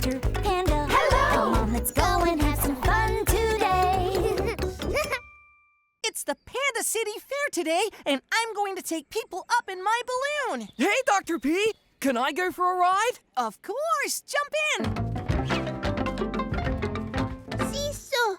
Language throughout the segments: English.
Dr. Panda. Hello! Come on, let's go and have some fun today. It's the Panda City Fair today, and I'm going to take people up in my balloon. Hey, Dr. P! Can I go for a ride? Of course, jump in. Seesaw.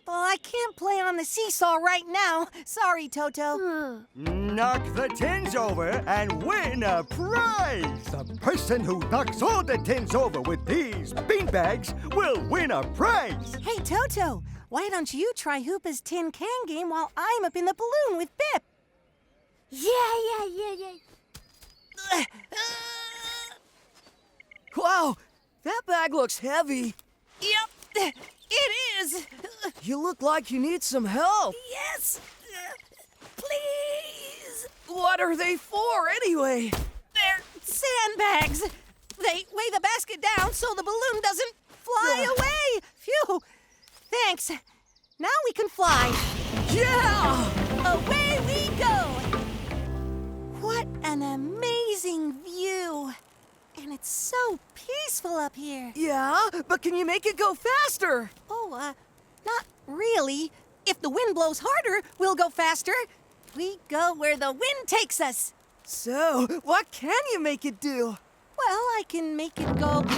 Oh, I can't play on the seesaw right now. Sorry, Toto. Knock the tins over and win a prize! The person who knocks all the tins over with these beanbags will win a prize! Hey, Toto, why don't you try Hoopa's tin can game while I'm up in the balloon with Bip? Yeah. Wow, that bag looks heavy. Yep, it is. You look like you need some help. Yes, please. What are they for, anyway? They're sandbags. They weigh the basket down so the balloon doesn't fly away. Phew. Thanks. Now we can fly. Yeah! Away we go. What an amazing view. And it's so peaceful up here. Yeah, but can you make it go faster? Oh, not really. If the wind blows harder, we'll go faster. We go where the wind takes us. So, what can you make it do? Well, I can make it go up.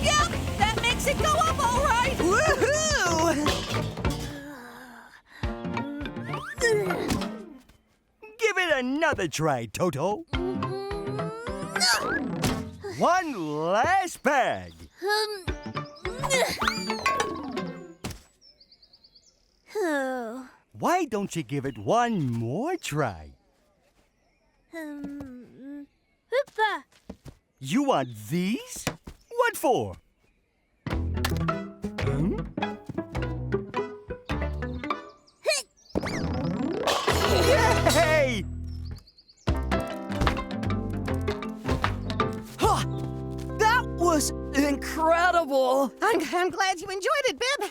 Yep, that makes it go up all right. Woohoo! Give it another try, Toto. One last bag. Why don't you give it one more try? Hoopa. You want these? What for? Hmm? Yay! Huh! That was incredible! I'm glad you enjoyed it, Bib.